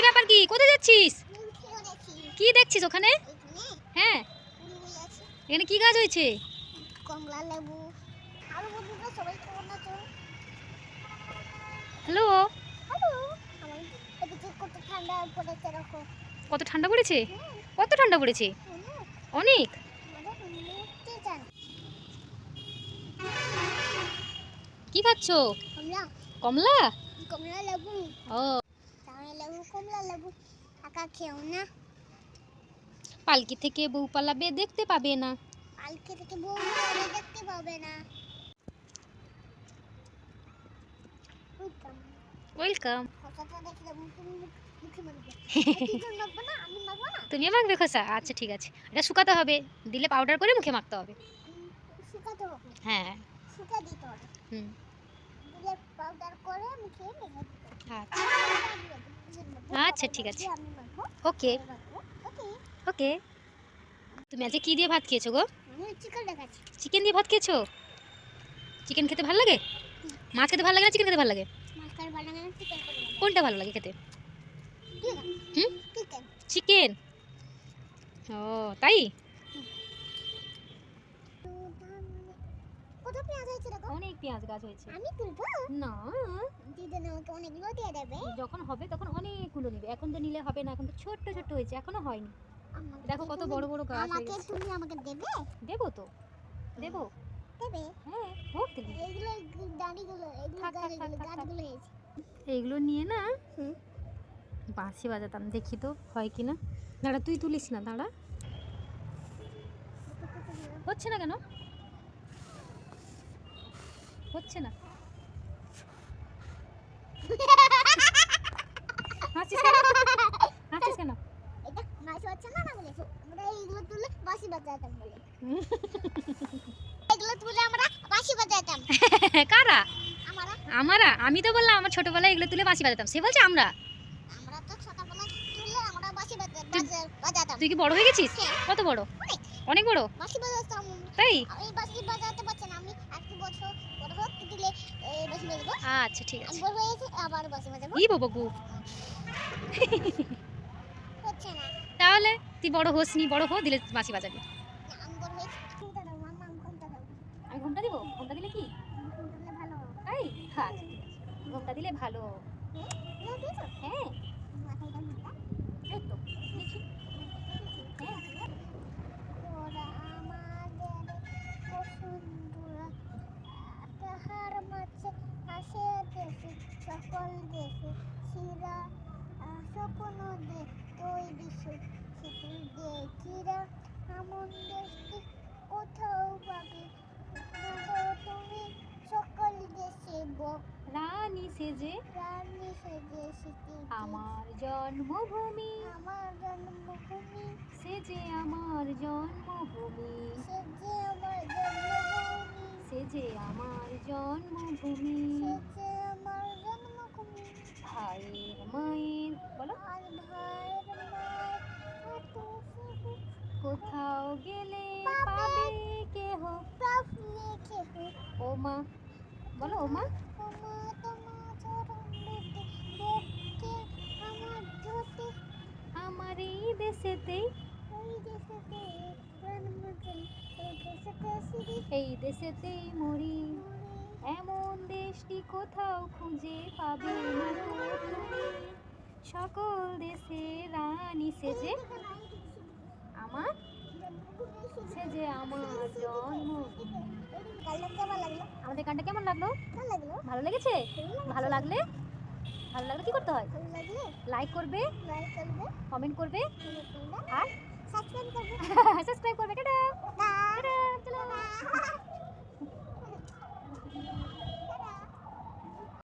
ব্যাপার কি? কোথায় যাচ্ছিস? কি দেখছিস ওখানে? হ্যাঁ, এখানে কি গাছ হয়েছে? কমলা লেবু। আর বন্ধুরা সবাই কেমন আছো? Hello, hello. আমার এদিকে কত ঠান্ডা পড়েছে দেখো। কত ঠান্ডা পড়েছে? কত ঠান্ডা পড়েছে? অনেক। কি খাচ্ছো? কমলা। কমলা? কমলা লেবু। ও, তাহলে লেবু কমলা লেবু। একা খেও না। পালকি থেকে বউ পালাবে দেখতে পাবে না। পালকি থেকে বউ দেখতে পাবে না। ওয়েলকাম। খোসাটা দেখলে মুখে মারবে। তুই মাখবে না, আমি মাখবো না। তুমিও মাখবে খোসা? আচ্ছা ঠিক আছে, এটা শুকাতে হবে, দিলে পাউডার করে মুখে মাখতে হবে। শুকাতে হবে। হ্যাঁ। শুকা দিতে হবে। হুম। দিলে পাউডার করে মুখে মেখে দিতে হবে। আচ্ছা আচ্ছা ঠিক আছে। আমি মাখবো। ওকে ওকে। ওকে। তুমি আজকে কি দিয়ে ভাত খেয়েছো গো? আমি চিকেন দেখাচ্ছি। চিকেন দিয়ে ভাত খেয়েছো? চিকেন খেতে ভালো লাগে? মাছ খেতে ভালো লাগে না চিকেন খেতে ভালো লাগে? মাছ খাই ভালো লাগে না, চিকেন খাই ভালো লাগে। কোনটা ভালো লাগে খেতে? হুম? চিকেন। চিকেন। ও তাই? কত পেঁয়াজ হয়েছে দেখো। অনেক পেঁয়াজ গাছ হয়েছে। আমি তুলবো? না, দিদি আমাকে অনেকগুলো দিয়ে দেবে। যখন হবে তখন অনেকগুলো নিবে, এখন তো নিলে হবে না, এখন তো ছোট্ট ছোট্ট হয়েছে, এখনো হয়নি। দেখো কত বড় বড় গাছ হয়ে আমাকে গেছে। তুমি আমাকে দেবে? দেবো তো, দেবো। দেবে? হ্যাঁ, হোক দিবি। এইগুলো দাড়িগুলো, এগুলো থাক, থাক, থাক, দাড়িগুলো, থাক, থাক। গাছগুলো হয়েছে। এইগুলো নিয়ে না বাঁশি বাজাতাম, দেখি তো হয় কি না। দাঁড়া, তুই তুলিস না, দাঁড়া। হচ্ছে না কেন? হচ্ছে না। হাসছিস কেন? হাসছিস কেন? এটা মাছ হচ্ছে না না বলে আমরা এইগুলো তুলে বাঁশি বাজাতাম বলে। এগুলো তুলে আমরা বাঁশি বাজাতাম। কারা? আমরা আমি তো বললাম আমার ছোটবেলায় এগুলো তুলে বাঁশি বাজাতাম, সে বলছে আমরা। আমরা তো ছোটবেলায় তুলে আমরা বাঁশি বাজাতাম। তুই কি বড় হয়ে গেছিস? কত বড়? অনেক বড়। বাঁশি বাজাতাম। তাই? আমি বাঁশি বাজাতে পারছি না, আমি একটু বছর বড় হোক দিলে বাঁশি বাজাবো। আচ্ছা ঠিক আমি আছে। বড় হয়েছি আবার বাঁশি বাজাবো। ই বাবা গো। হচ্ছে না। তাহলে তুই বড় হোসনি, বড় হো, দিলে বাঁশি বাজাবি। আমি বড় হয়েছি। ঘুমটা দাও, মাম্মা ঘুমটা দাও। আমি ঘুমটা দিব? ঘুমটা দিলে কি? ঘুমটা দিলে ভালো হবে। তাই? আচ্ছা ঠিক আছে, ঘুমটা দিলে ভালো। হ্যাঁ, দিয়েছো? হ্যাঁ, মাথায় দাও ঘুমটা। এই তো দিয়েছি। হ্যাঁ। ওরা আমাদের বসুন্ধরা, তাহার মাঝে আসে দেশে সকল দেশে শিরা স্বপ্ন দে তৈরি সেটি দেখিরা এমন দেশটি কোথাও পাবে তুমি সকল দেশে রানী সেজে রানী সেজে সেটি আমার জন্মভূমি, আমার জন্মভূমি সেজে আমার জন্মভূমি, সেজে আমার জন্মভূমি সেজে আমার জন্মভূমি। সেজে আমার জন্মভূমি ভাইয়ের মায়ের বলো, আর ভাইয়ের মায়ের হাতে শুধু কোথাও গেলে পাবে পাবে কেহ। প্রাপ লিখে ও মা বলো, ও মা তোমা তোমা চরণ দুটি দেখতে আমার জ্যোতি আমার এই দেশেতেই, ওই দেশেতে জন্মদিন এই দেশেতে সিঁড়ি এই দেশেতেই মরি, এমন দেশটি কোথাও খুঁজে পাবে না গো তুমি। সকল দেশে রানী সেজে আমার, সেজে আমার জন্মভূমি। গানটা কেমন লাগলো? আমাদের গানটা কেমন লাগলো? ভালো লাগলো? ভালো লেগেছে? ভালো লাগলে কি করতে হয়? ভালো লাগলে লাইক করবে, লাইক করবে, কমেন্ট করবে, কমেন্ট করবে, আর সাবস্ক্রাইব করবে।